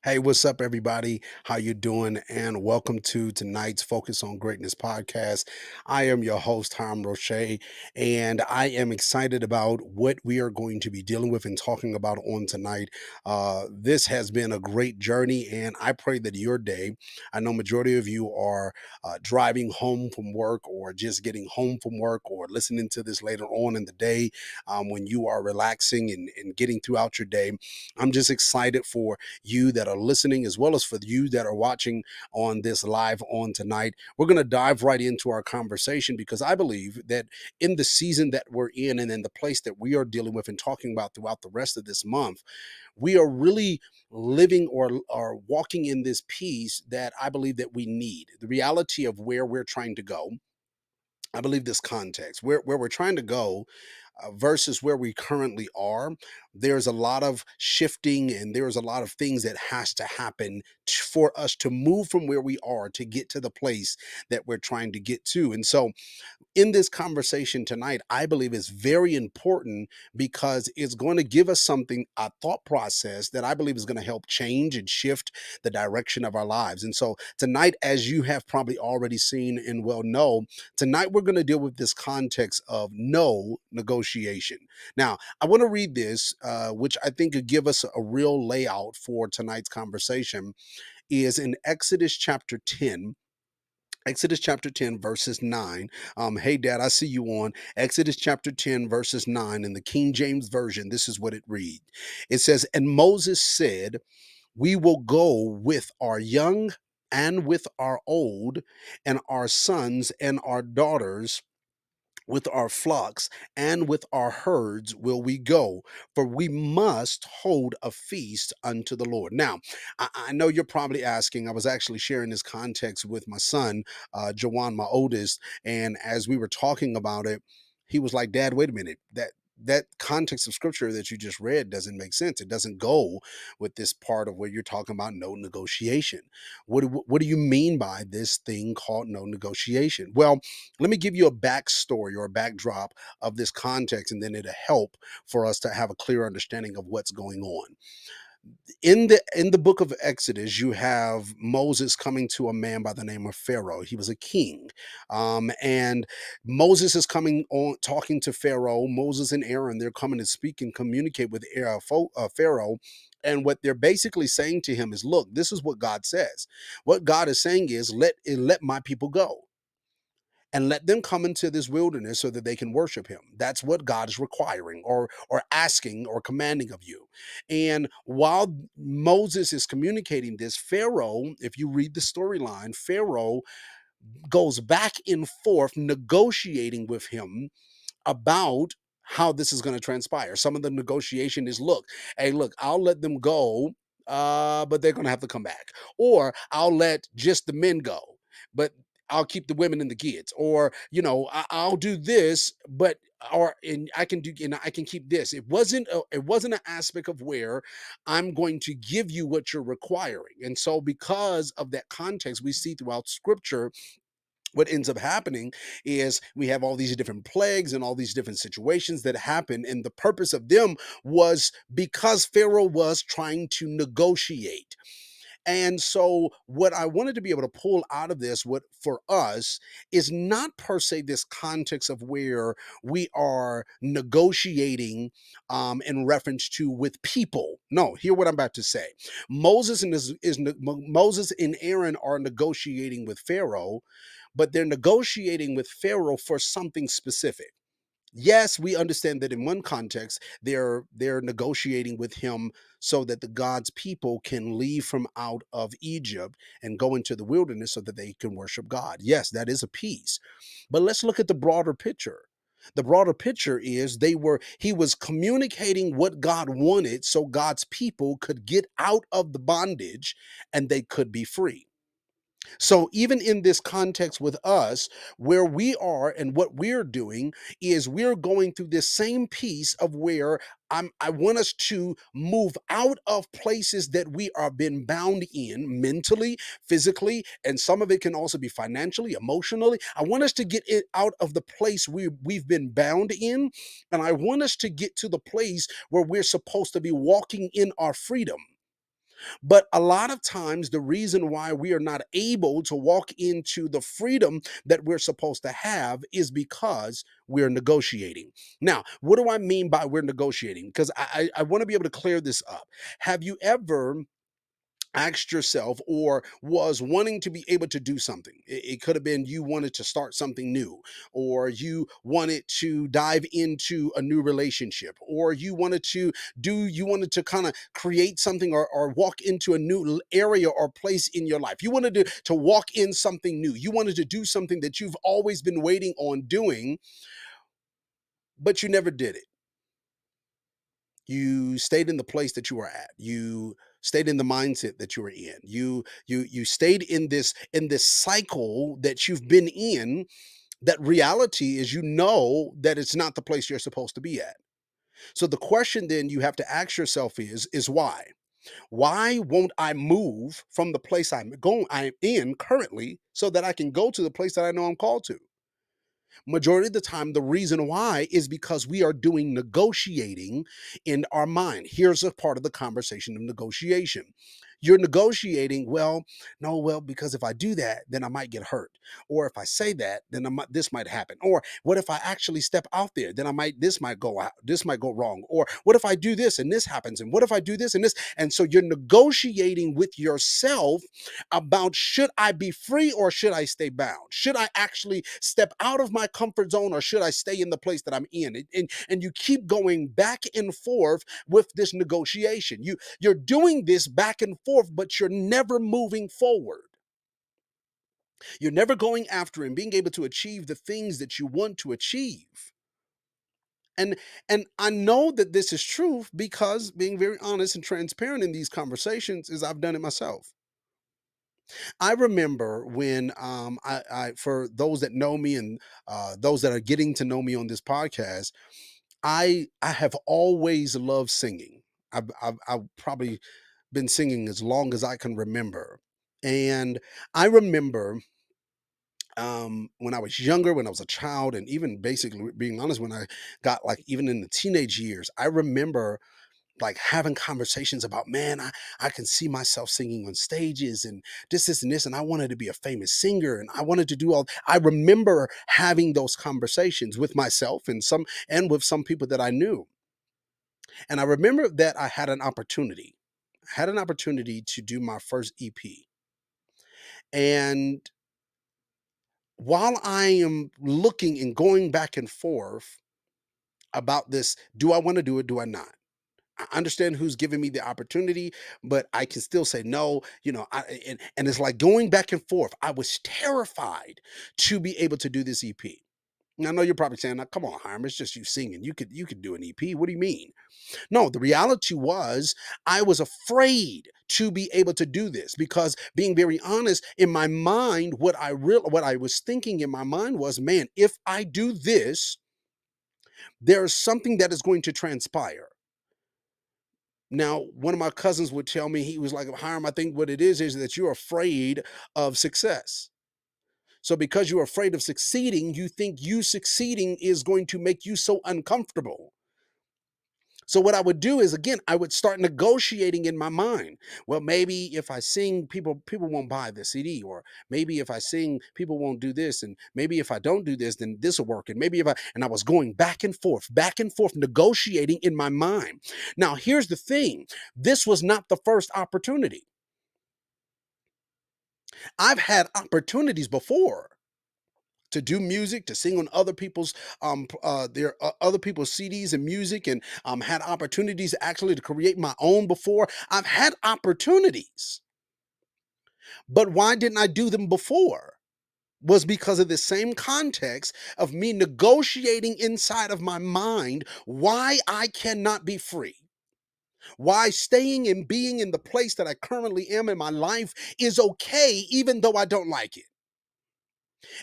Hey, what's up, everybody? How you doing? And welcome to tonight's Focus on Greatness podcast. I am your host, Hiram Roché, and I am excited about what we are going to be dealing with and talking about on tonight. This has been a great journey, and I pray that your day. I know majority of you are driving home from work, or just getting home from work, or listening to this later on in the day when you are relaxing and getting throughout your day. I'm just excited for you that are listening, as well as for you that are watching on this live on tonight. We're going to dive right into our conversation because I believe that in the season that we're in and in the place that we are dealing with and talking about throughout the rest of this month, we are really living or walking in this peace that I believe that we need. The reality of where we're trying to go. I believe this context where we're trying to go versus where we currently are, there's a lot of shifting and there's a lot of things that has to happen for us to move from where we are to get to the place that we're trying to get to. And so in this conversation tonight, I believe is very important because it's going to give us something, a thought process that I believe is going to help change and shift the direction of our lives. And so tonight, as you have probably already seen and well know, tonight we're going to deal with this context of no negotiation. Now, I want to read this, which I think could give us a real layout for tonight's conversation, is in Exodus chapter 10. Exodus chapter 10, verses 9. Hey, Dad, I see you on Exodus chapter 10, verses 9 in the King James Version. This is what it reads. It says, "And Moses said, we will go with our young and with our old, and our sons and our daughters, with our flocks and with our herds will we go, for we must hold a feast unto the Lord." Now, I know you're probably asking, I was actually sharing this context with my son, Jawan, my oldest, and as we were talking about it, he was like, "Dad, wait a minute, that context of scripture that you just read doesn't make sense. It doesn't go with this part of where you're talking about no negotiation. What do you mean by this thing called no negotiation?" Well, let me give you a backstory or a backdrop of this context, and then it'll help for us to have a clear understanding of what's going on. In the book of Exodus, you have Moses coming to a man by the name of Pharaoh. He was a king, and Moses is coming on talking to Pharaoh. Moses and Aaron, they're coming to speak and communicate with Pharaoh. And what they're basically saying to him is, "Look, this is what God says. What God is saying is, let my people go and let them come into this wilderness so that they can worship him." That's what God is requiring or asking or commanding of you. And while Moses is communicating this, Pharaoh, if you read the storyline, Pharaoh goes back and forth negotiating with him about how this is going to transpire. Some of the negotiation is, look, hey, look, I'll let them go, but they're going to have to come back. Or I'll let just the men go, but I'll keep the women and the kids. Or, I'll do this, but or and I can do and I can keep this. It wasn't an aspect of where I'm going to give you what you're requiring. And so because of that context, we see throughout scripture what ends up happening is we have all these different plagues and all these different situations that happen, and the purpose of them was because Pharaoh was trying to negotiate. And so, what I wanted to be able to pull out of this, what for us, is not per se this context of where we are negotiating in reference to with people. No, hear what I'm about to say. Moses and Aaron are negotiating with Pharaoh, but they're negotiating with Pharaoh for something specific. Yes, we understand that in one context they're negotiating with him so that the God's people can leave from out of Egypt and go into the wilderness so that they can worship God. Yes, that is a piece. But let's look at the broader picture. The broader picture is he was communicating what God wanted so God's people could get out of the bondage and they could be free. So, even in this context with us, where we are and what we're doing is we're going through this same piece of where I want us to move out of places that we are been bound in mentally, physically, and some of it can also be financially, emotionally. I want us to get it out of the place we've been bound in, and I want us to get to the place where we're supposed to be walking in our freedom. But a lot of times, the reason why we are not able to walk into the freedom that we're supposed to have is because we're negotiating. Now, what do I mean by we're negotiating? Because I want to be able to clear this up. Have you ever asked yourself or was wanting to be able to do something? It could have been you wanted to start something new, or you wanted to dive into a new relationship, or you wanted to kind of create something, or walk into a new area or place in your life. You wanted to walk in something new. You wanted to do something that you've always been waiting on doing, but you never did it. You stayed in the place that you were at. You stayed in the mindset that you were in. You stayed in this cycle that you've been in. That reality is, you know, that it's not the place you're supposed to be at. So the question then you have to ask yourself is why? Why won't I move from the place I'm in currently, so that I can go to the place that I know I'm called to? Majority of the time, the reason why is because we are doing negotiating in our mind. Here's a part of the conversation of negotiation. You're negotiating, well, no, well, because if I do that, then I might get hurt. Or if I say that, then this might happen. Or what if I actually step out there? Then this might go out, this might go wrong. Or what if I do this and this happens? And what if I do this and this? And so you're negotiating with yourself about, should I be free or should I stay bound? Should I actually step out of my comfort zone or should I stay in the place that I'm in? And you keep going back and forth with this negotiation. You're doing this back and forth, but you're never moving forward. You're never going after and being able to achieve the things that you want to achieve. And and I know that this is true because, being very honest and transparent in these conversations, is I've done it myself. I remember when I for those that know me and those that are getting to know me on this podcast, I have always loved singing. I've probably been singing as long as I can remember, and I remember when I was younger, when I was a child, and even basically being honest, when I got like even in the teenage years, I remember like having conversations about, man, I can see myself singing on stages and this and this, and I wanted to be a famous singer and I wanted to do all. I remember having those conversations with myself and with some people that I knew. And I remember that I had an opportunity. I had an opportunity to do my first EP. And while I am looking and going back and forth about this, do I want to do it? Do I not? I understand who's giving me the opportunity, but I can still say no. And it's like going back and forth. I was terrified to be able to do this EP. Now, I know you're probably saying, "Now, come on, Hiram, it's just you singing. You could do an EP. What do you mean?" No, the reality was I was afraid to be able to do this because, being very honest, in my mind, what I was thinking in my mind was, man, if I do this, there's something that is going to transpire. Now, one of my cousins would tell me, he was like, Hiram, I think what it is that you're afraid of success. So because you're afraid of succeeding, you think you succeeding is going to make you so uncomfortable. So what I would do is, again, I would start negotiating in my mind. Well, maybe if I sing, people won't buy the CD, or maybe if I sing, people won't do this, and maybe if I don't do this, then this will work. And maybe if I and I was going back and forth, negotiating in my mind. Now, here's the thing: this was not the first opportunity. I've had opportunities before to do music, to sing on other people's CDs and music, and had opportunities actually to create my own before. I've had opportunities, but why didn't I do them before? Was because of the same context of me negotiating inside of my mind why I cannot be free. Why staying and being in the place that I currently am in my life is okay, even though I don't like it.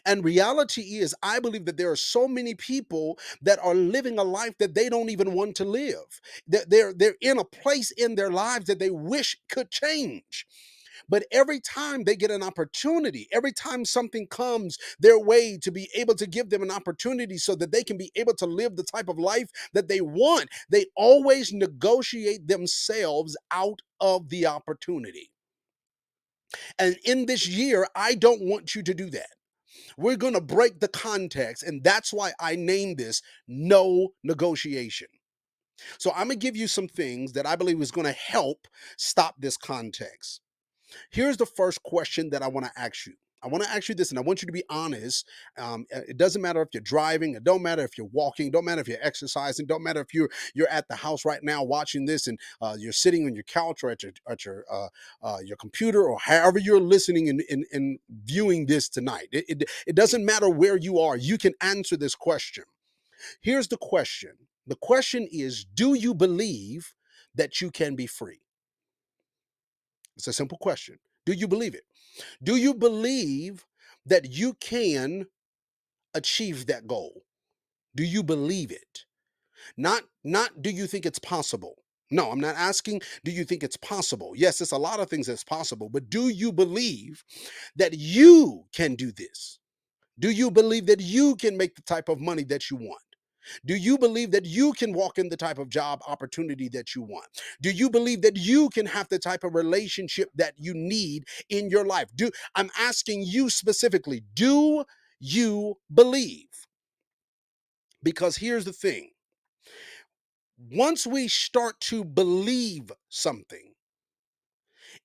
And reality is, I believe that there are so many people that are living a life that they don't even want to live. They're in a place in their lives that they wish could change. But every time they get an opportunity, every time something comes their way to be able to give them an opportunity so that they can be able to live the type of life that they want, they always negotiate themselves out of the opportunity. And in this year, I don't want you to do that. We're going to break the context. And that's why I named this no negotiation. So I'm going to give you some things that I believe is going to help stop this context. Here's the first question that I want to ask you. I want to ask you this, and I want you to be honest. It doesn't matter if you're driving. It don't matter if you're walking. It don't matter if you're exercising. It don't matter if you're at the house right now watching this, and you're sitting on your couch or at your computer, or however you're listening and viewing this tonight. It doesn't matter where you are. You can answer this question. Here's the question. The question is, do you believe that you can be free? It's a simple question. Do you believe it? Do you believe that you can achieve that goal? Do you believe it? Not do you think it's possible? No, I'm not asking do you think it's possible? Yes, it's a lot of things that's possible, but do you believe that you can do this? Do you believe that you can make the type of money that you want? Do you believe that you can walk in the type of job opportunity that you want? Do you believe that you can have the type of relationship that you need in your life? I'm asking you specifically, do you believe? Because here's the thing. Once we start to believe something,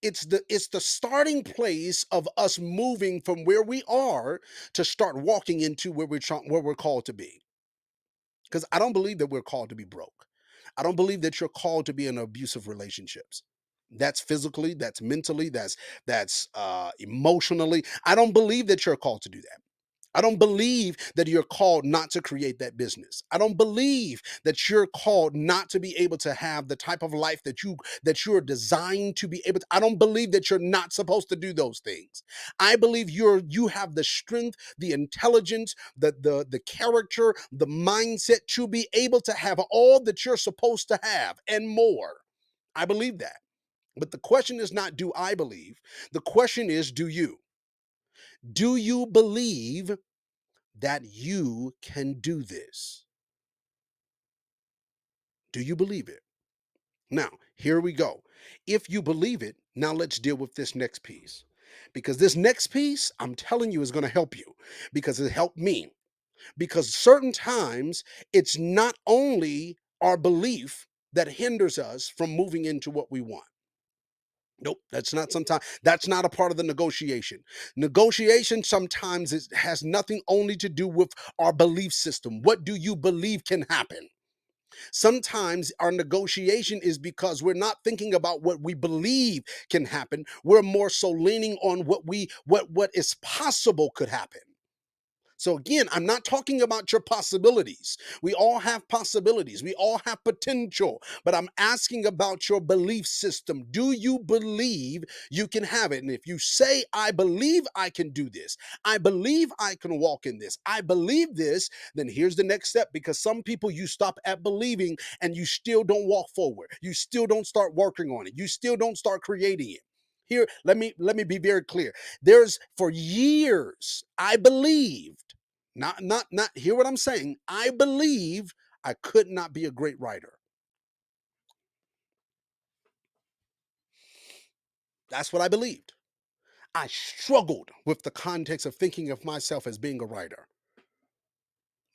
it's the starting place of us moving from where we are to start walking into where we're called to be. Because I don't believe that we're called to be broke. I don't believe that you're called to be in abusive relationships. That's physically, that's mentally, that's emotionally. I don't believe that you're called to do that. I don't believe that you're called not to create that business. I don't believe that you're called not to be able to have the type of life that you're designed to be able to. I don't believe that you're not supposed to do those things. I believe you have the strength, the intelligence, the character, the mindset to be able to have all that you're supposed to have and more. I believe that. But the question is not do I believe? The question is do you? Do you believe that you can do this? Do you believe it? Now, here we go. If you believe it, now let's deal with this next piece. Because this next piece, I'm telling you, is going to help you because it helped me. Because certain times, it's not only our belief that hinders us from moving into what we want. Nope, that's not a part of the negotiation. Negotiation sometimes has nothing only to do with our belief system. What do you believe can happen? Sometimes our negotiation is because we're not thinking about what we believe can happen. We're more so leaning on what is possible could happen. So again, I'm not talking about your possibilities. We all have possibilities. We all have potential, but I'm asking about your belief system. Do you believe you can have it? And if you say, I believe I can do this, I believe I can walk in this, I believe this, then here's the next step because some people you stop at believing and you still don't walk forward. You still don't start working on it. You still don't start creating it. Here, let me be very clear. There's for years I believed, not hear what I'm saying. I believed I could not be a great writer. That's what I believed. I struggled with the context of thinking of myself as being a writer.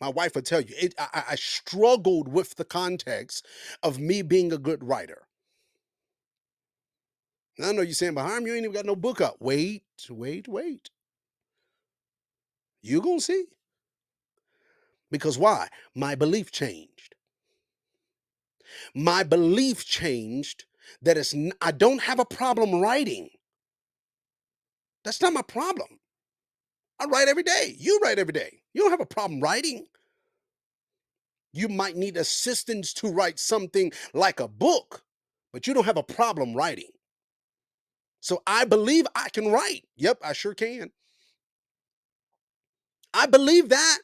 My wife would tell you, I struggled with the context of me being a good writer. And I know you're saying, but Hiram, you ain't even got no book up. Wait, wait, wait. You gonna see. Because why? My belief changed. My belief changed that I don't have a problem writing. That's not my problem. I write every day. You write every day. You don't have a problem writing. You might need assistance to write something like a book, but you don't have a problem writing. So I believe I can write. Yep, I sure can. I believe that.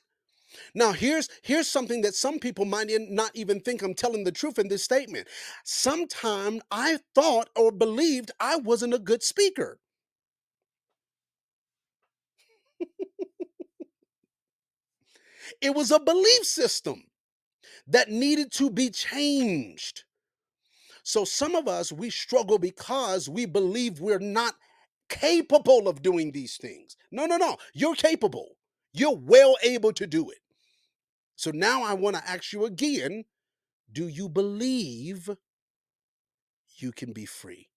Now here's something that some people might not even think I'm telling the truth in this statement. Sometime I thought or believed I wasn't a good speaker. It was a belief system that needed to be changed. So some of us, we struggle because we believe we're not capable of doing these things. No, no, no. You're capable. You're well able to do it. So now I want to ask you again, do you believe you can be free?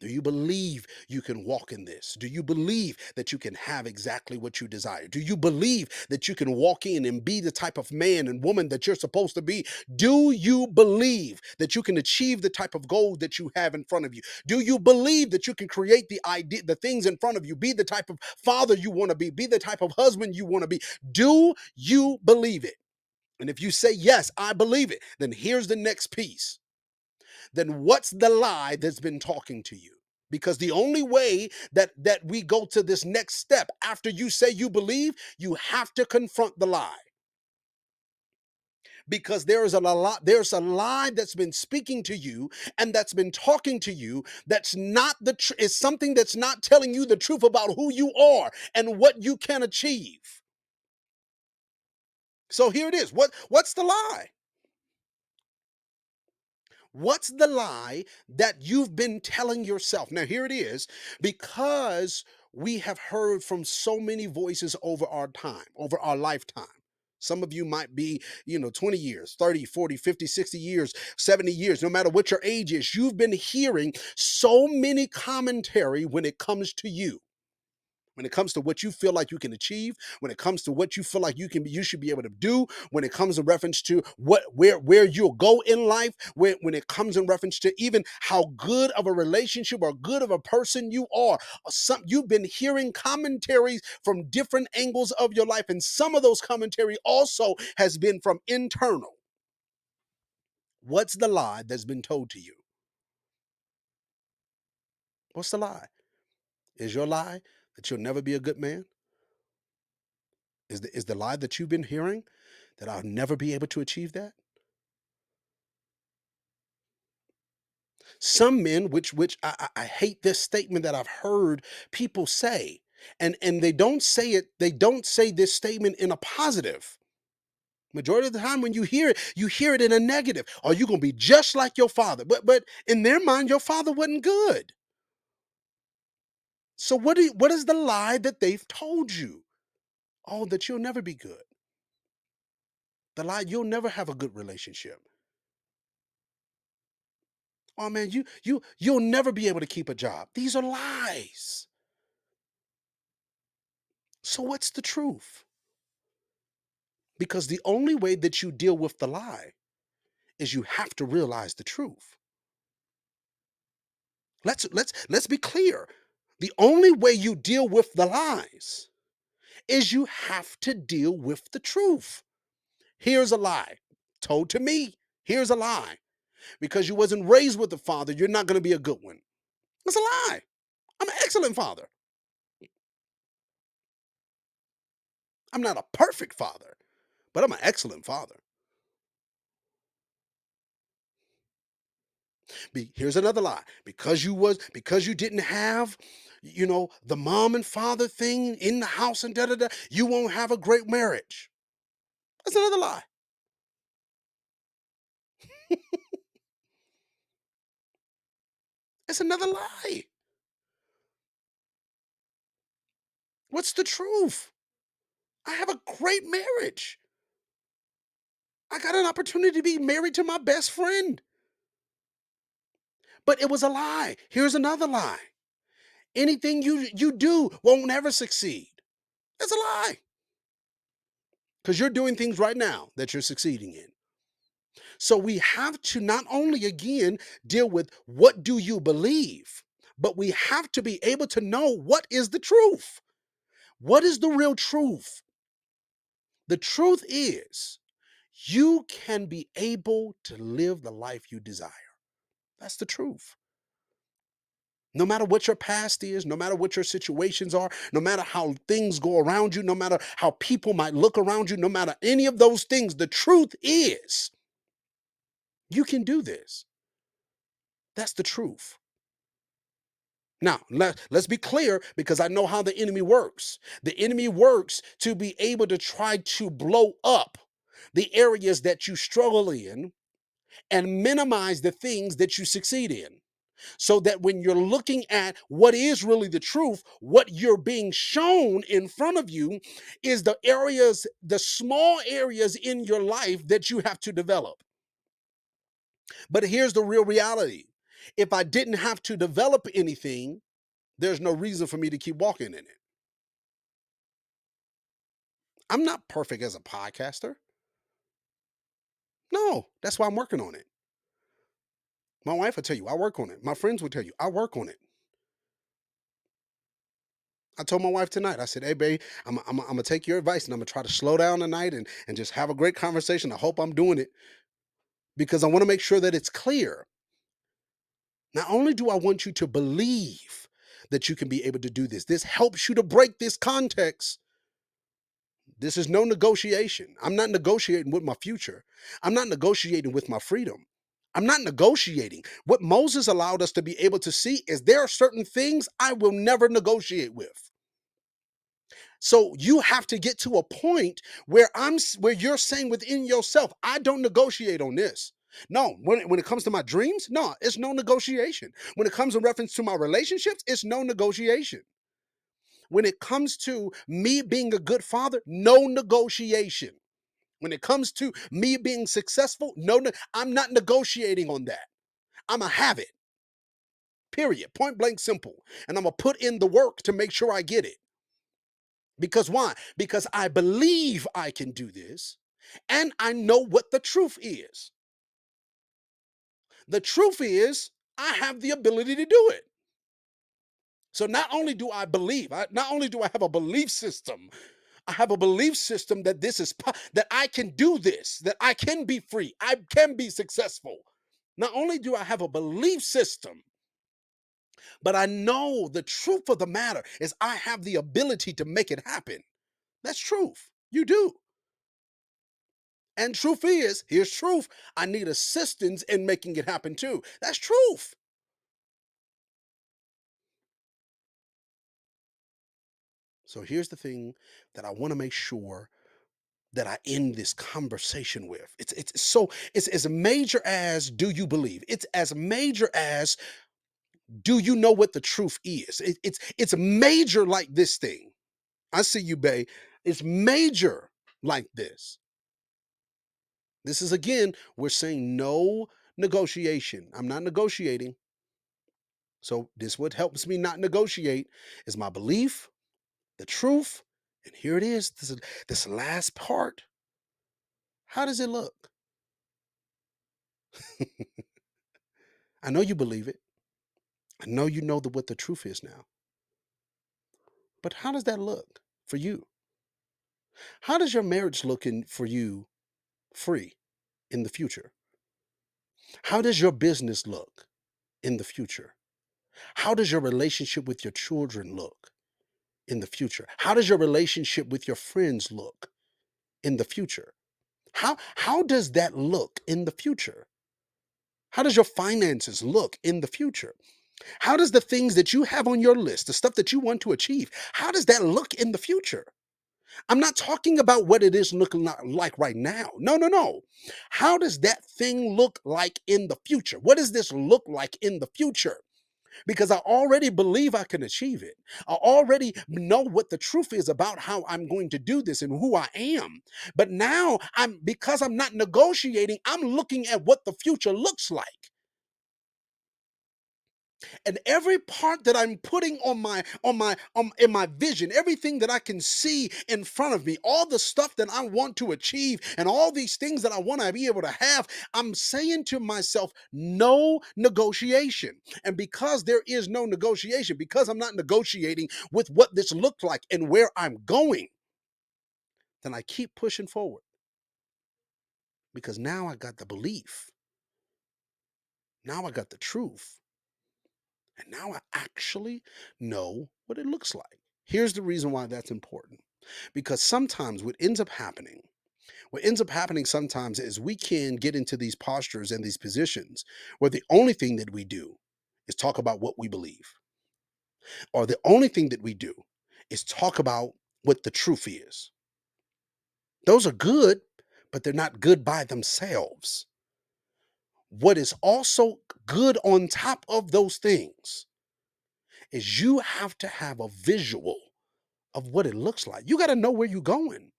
Do you believe you can walk in this? Do you believe that you can have exactly what you desire? Do you believe that you can walk in and be the type of man and woman that you're supposed to be? Do you believe that you can achieve the type of goal that you have in front of you? Do you believe that you can create the idea, the things in front of you, be the type of father you want to be the type of husband you want to be? Do you believe it? And if you say, yes, I believe it, then here's the next piece. Then what's the lie that's been talking to you? Because the only way that we go to this next step after you say you believe, you have to confront the lie. Because there's a lie that's been speaking to you and that's been talking to you that's not is something that's not telling you the truth about who you are and what you can achieve. So here it is. What's the lie? What's the lie that you've been telling yourself? Now, here it is, because we have heard from so many voices over our time, over our lifetime. Some of you might be, 20 years, 30, 40, 50, 60 years, 70 years, no matter what your age is. You've been hearing so many commentary when it comes to you, when it comes to what you feel like you can achieve, when it comes to what you feel like you should be able to do, when it comes in reference to where you'll go in life, when it comes in reference to even how good of a relationship or good of a person you are. You've been hearing commentaries from different angles of your life, and some of those commentary also has been from internal. What's the lie that's been told to you? What's the lie? Is your lie that you'll never be a good man? Is the lie that you've been hearing that I'll never be able to achieve that? Some men, which I hate this statement that I've heard people say, and they don't say this statement in a positive. Majority of the time when you hear it in a negative. Are you gonna be just like your father? But in their mind, your father wasn't good. So what is the lie that they've told you? Oh, that you'll never be good. The lie you'll never have a good relationship. Oh man, you'll never be able to keep a job. These are lies. So what's the truth? Because the only way that you deal with the lie is you have to realize the truth. Let's be clear. The only way you deal with the lies is you have to deal with the truth. Here's a lie told to me. Here's a lie. Because you wasn't raised with a father, you're not going to be a good one. That's a lie. I'm an excellent father. I'm not a perfect father, but I'm an excellent father. Here's another lie. Because you didn't have, the mom and father thing in the house and da da da, you won't have a great marriage. That's another lie. It's another lie. What's the truth? I have a great marriage. I got an opportunity to be married to my best friend. But it was a lie. Here's another lie. Anything you do won't ever succeed. That's a lie. Because you're doing things right now that you're succeeding in. So we have to not only again deal with what do you believe, but we have to be able to know what is the truth. What is the real truth? The truth is you can be able to live the life you desire. That's the truth. No matter what your past is, no matter what your situations are, no matter how things go around you, no matter how people might look around you, no matter any of those things, the truth is you can do this. That's the truth. Now, let's be clear because I know how the enemy works. The enemy works to be able to try to blow up the areas that you struggle in and minimize the things that you succeed in. So that when you're looking at what is really the truth, what you're being shown in front of you is the areas, the small areas in your life that you have to develop. But here's the real reality: if I didn't have to develop anything, there's no reason for me to keep walking in it. I'm not perfect as a podcaster. No, that's why I'm working on it. My wife will tell you I work on it. My friends will tell you I work on it. I told my wife tonight, I said, hey, babe, I'm going to take your advice and I'm going to try to slow down tonight and just have a great conversation. I hope I'm doing it because I want to make sure that it's clear. Not only do I want you to believe that you can be able to do this helps you to break this context. This is no negotiation. I'm not negotiating with my future. I'm not negotiating with my freedom. I'm not negotiating. What Moses allowed us to be able to see is there are certain things I will never negotiate with. So you have to get to a point where where you're saying within yourself, I don't negotiate on this. No, when it comes to my dreams, no, it's no negotiation. When it comes in reference to my relationships, it's no negotiation. When it comes to me being a good father, no negotiation. When it comes to me being successful, no, I'm not negotiating on that. I'm a have it. Period. Point blank simple. And I'm gonna put in the work to make sure I get it. Because why? Because I believe I can do this and I know what the truth is. The truth is, I have the ability to do it. So not only do I believe, not only do I have a belief system, I have a belief system that that I can do this, that I can be free, I can be successful. Not only do I have a belief system, but I know the truth of the matter is I have the ability to make it happen. That's truth. You do. And truth is, here's truth. I need assistance in making it happen too. That's truth. So here's the thing that I want to make sure that I end this conversation with. It's as major as do you believe? It's as major as do you know what the truth is? It's major like this thing. I see you, Bay. It's major like this. This is again, we're saying no negotiation. I'm not negotiating. So this what helps me not negotiate is my belief, the truth, and here it is. This last part. How does it look? I know you believe it. I know you know what the truth is now. But how does that look for you? How does your marriage look for you free in the future? How does your business look in the future? How does your relationship with your children look in the future? How does your relationship with your friends look in the future? How does that look in the future? How does your finances look in the future? How does the things that you have on your list, the stuff that you want to achieve, how does that look in the future? I'm not talking about what it is looking like right now. No, no, no. How does that thing look like in the future? What does this look like in the future? Because I already believe I can achieve it. I already know what the truth is about how I'm going to do this and who I am. But now because I'm not negotiating, I'm looking at what the future looks like. And every part that I'm putting in my vision, everything that I can see in front of me, all the stuff that I want to achieve and all these things that I want to be able to have, I'm saying to myself no negotiation. And because there is no negotiation, because I'm not negotiating with what this looked like and where I'm going, then I keep pushing forward because now I got the belief, now I got the truth, and now I actually know what it looks like. Here's the reason why that's important. Because sometimes what ends up happening sometimes is we can get into these postures and these positions where the only thing that we do is talk about what we believe. or the only thing that we do is talk about what the truth is. Those are good, but they're not good by themselves. What is also good on top of those things is you have to have a visual of what it looks like. You got to know where you're going.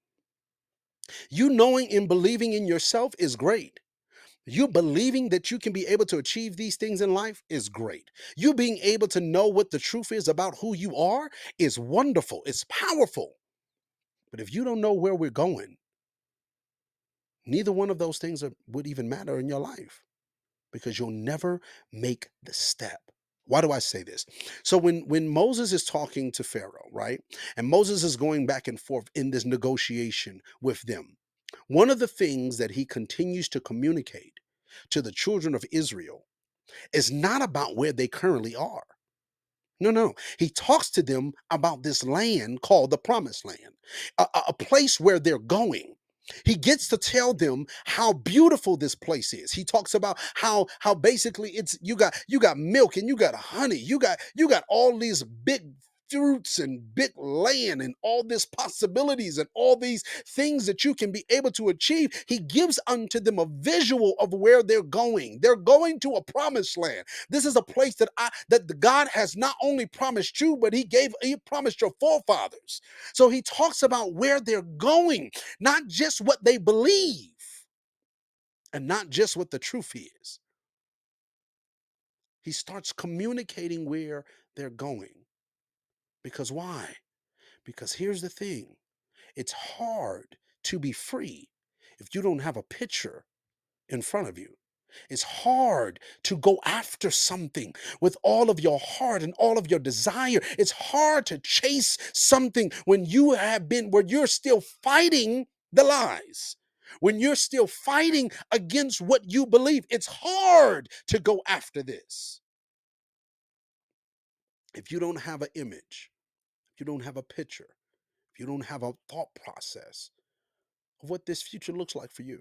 You knowing and believing in yourself is great. You believing that you can be able to achieve these things in life is great. You being able to know what the truth is about who you are is wonderful. It's powerful. But if you don't know where we're going, neither one of those things would even matter in your life because you'll never make the step. Why do I say this? So when Moses is talking to Pharaoh, right? And Moses is going back and forth in this negotiation with them. One of the things that he continues to communicate to the children of Israel is not about where they currently are. No, no. He talks to them about this land called the promised land, a place where they're going. He gets to tell them how beautiful this place is. He talks about how basically it's you got milk and you got honey. You got all these big fruits and big land and all these possibilities and all these things that you can be able to achieve. He gives unto them a visual of where they're going. They're going to a promised land. This is a place that the God has not only promised you, but he promised your forefathers. So he talks about where they're going, not just what they believe, and not just what the truth is. He starts communicating where they're going. Because why? Because here's the thing. It's hard to be free if you don't have a picture in front of you. It's hard to go after something with all of your heart and all of your desire. It's hard to chase something when you're still fighting the lies. When you're still fighting against what you believe, it's hard to go after this. If you don't have an image, if you don't have a picture, if you don't have a thought process of what this future looks like for you.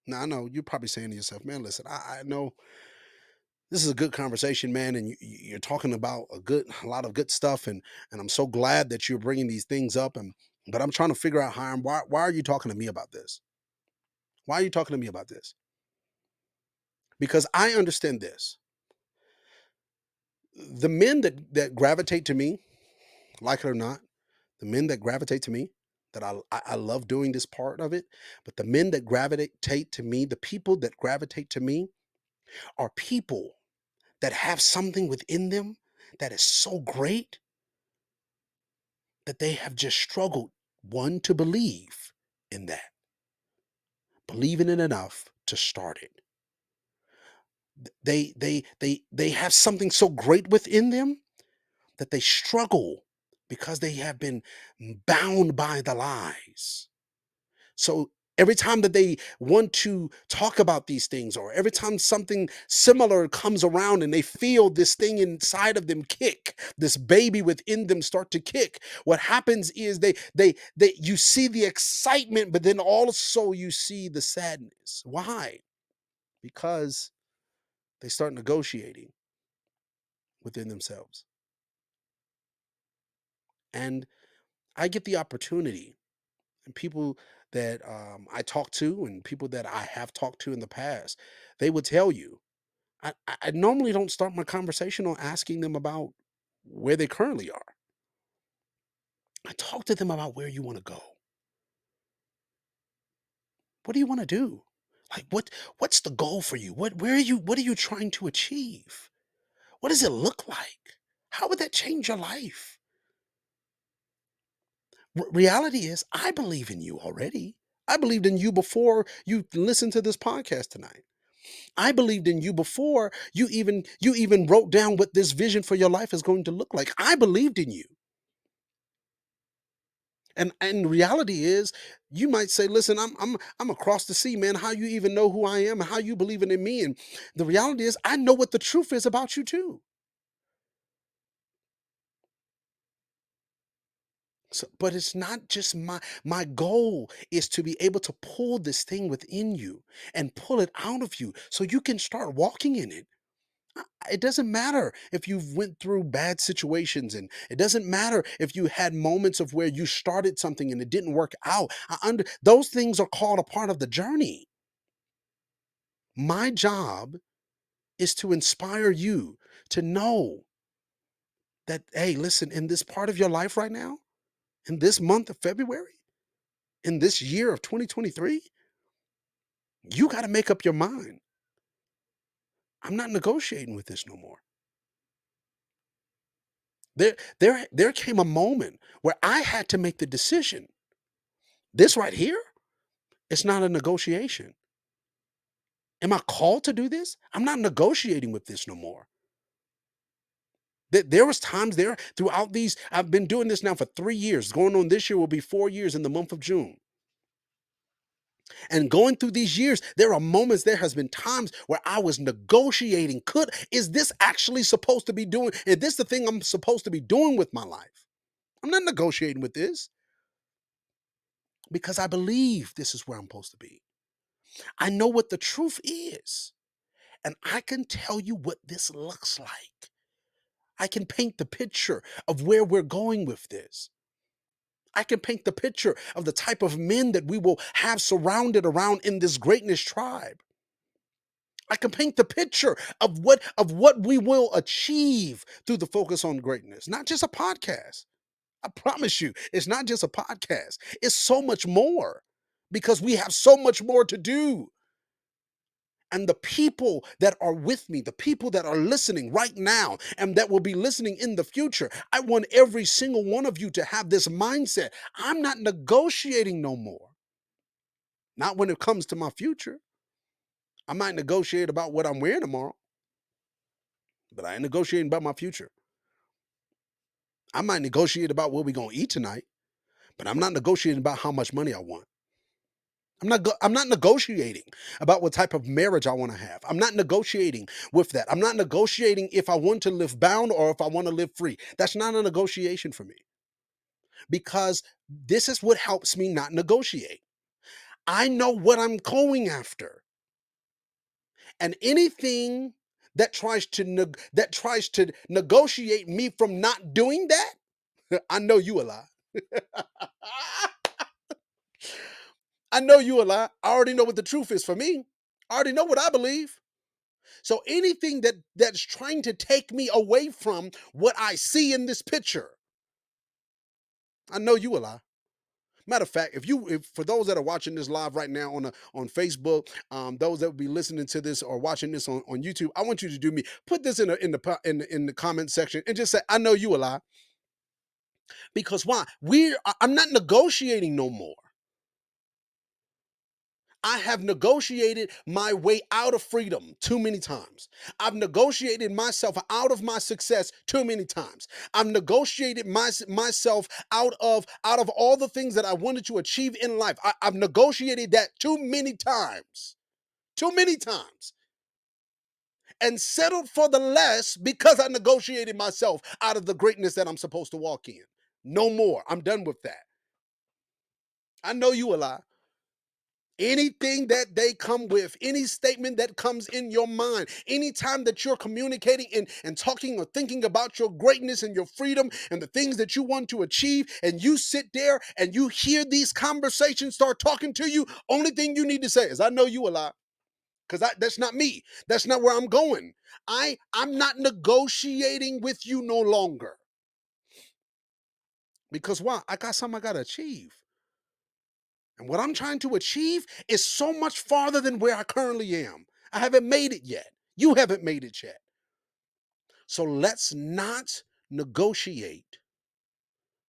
Now, I know you're probably saying to yourself, man, listen, I know this is a good conversation, man, and you're talking about a lot of good stuff, and I'm so glad that you're bringing these things up, and but I'm trying to figure out, Hiram, why are you talking to me about this? Why are you talking to me about this? Because I understand this. The men that gravitate to me, like it or not, the men that gravitate to me, that I love doing this part of it, but the men that gravitate to me, the people that gravitate to me, are people that have something within them that is so great that they have just struggled, one, to believe in that, believe in it enough to start it. They have something so great within them that they struggle because they have been bound by the lies. So every time that they want to talk about these things, or every time something similar comes around and they feel this thing inside of them kick, this baby within them start to kick, what happens is they you see the excitement, but then also you see the sadness. Why? Because they start negotiating within themselves. And I get the opportunity, and people that I talk to and people that I have talked to in the past, they would tell you I normally don't start my conversation on asking them about where they currently are. I talk to them about where you want to go. What do you want to do? Like what's the goal for you? What are you trying to achieve? What does it look like? How would that change your life? Reality is I believe in you already. I believed in you before you listened to this podcast tonight. I believed in you before you even wrote down what this vision for your life is going to look like. I believed in you. And reality is you might say, listen, I'm across the sea, man. How you even know who I am and how you believing in me? And the reality is I know what the truth is about you too. So, but it's not just my goal is to be able to pull this thing within you and pull it out of you so you can start walking in it. It doesn't matter if you've went through bad situations, and it doesn't matter if you had moments of where you started something and it didn't work out. Those things are called a part of the journey. My job is to inspire you to know that, hey, listen, in this part of your life right now, in this month of February, in this year of 2023, you got to make up your mind. I'm not negotiating with this no more. There came a moment where I had to make the decision. This right here, it's not a negotiation. Am I called to do this? I'm not negotiating with this no more. There was times there throughout these. I've been doing this now for 3 years. Going on this year will be 4 years in the month of June. And going through these years, there are moments, there has been times where I was negotiating. Is this actually supposed to be doing? Is this the thing I'm supposed to be doing with my life? I'm not negotiating with this because I believe this is where I'm supposed to be. I know what the truth is, and I can tell you what this looks like. I can paint the picture of where we're going with this. I can paint the picture of the type of men that we will have surrounded around in this greatness tribe. I can paint the picture of what we will achieve through the focus on greatness. Not just a podcast. I promise you, it's not just a podcast. It's so much more because we have so much more to do. And the people that are with me, the people that are listening right now and that will be listening in the future, I want every single one of you to have this mindset. I'm not negotiating no more. Not when it comes to my future. I might negotiate about what I'm wearing tomorrow, but I ain't negotiating about my future. I might negotiate about what we're going to eat tonight, but I'm not negotiating about how much money I want. I'm not negotiating about what type of marriage I want to have. I'm not negotiating with that. I'm not negotiating if I want to live bound or if I want to live free. That's not a negotiation for me because this is what helps me not negotiate. I know what I'm going after. And anything that tries to negotiate me from not doing that, I know you a lie. I know you a lie. I already know what the truth is for me. I already know what I believe. So anything that's trying to take me away from what I see in this picture, I know you a lie. Matter of fact, if for those that are watching this live right now on Facebook, those that will be listening to this or watching this on YouTube, I want you to do me. Put this in the comment section and just say, I know you a lie. Because why? I'm not negotiating no more. I have negotiated my way out of freedom too many times. I've negotiated myself out of my success too many times. I've negotiated myself out of all the things that I wanted to achieve in life. I've negotiated that too many times. Too many times. And settled for the less because I negotiated myself out of the greatness that I'm supposed to walk in. No more. I'm done with that. I know you a lie. Anything that they come with, any statement that comes in your mind, anytime that you're communicating and talking or thinking about your greatness and your freedom and the things that you want to achieve, and you sit there and you hear these conversations start talking to you, only thing you need to say is, I know you a lot. Because that's not me. That's not where I'm going. I'm not negotiating with you no longer. Because why? I got something I gotta achieve. And what I'm trying to achieve is so much farther than where I currently am. I haven't made it yet. You haven't made it yet. So let's not negotiate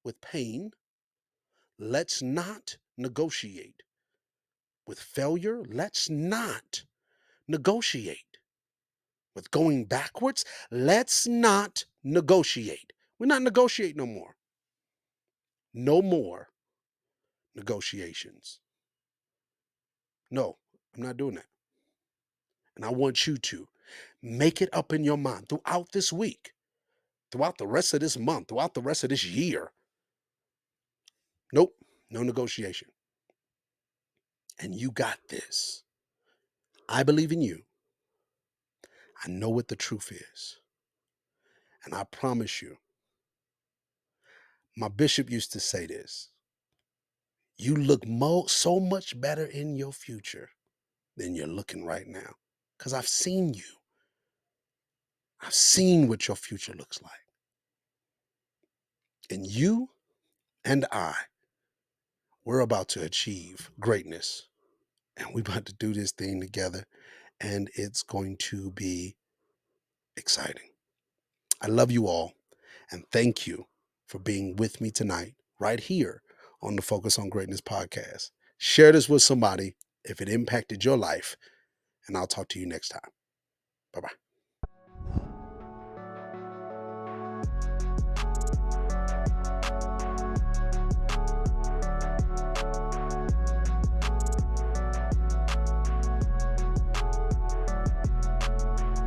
with pain. Let's not negotiate with failure. Let's not negotiate with going backwards. Let's not negotiate. We're not negotiating no more. No more negotiations. No, I'm not doing that. And I want you to make it up in your mind throughout this week, throughout the rest of this month, throughout the rest of this year. Nope, no negotiation. And you got this. I believe in you. I know what the truth is. And I promise you, my bishop used to say this: you look so much better in your future than you're looking right now. Because I've seen you, I've seen what your future looks like. And you and we're about to achieve greatness. And we're about to do this thing together. And it's going to be exciting. I love you all. And thank you for being with me tonight, right here on the Focus on Greatness podcast. Share this with somebody if it impacted your life. And I'll talk to you next time. Bye bye.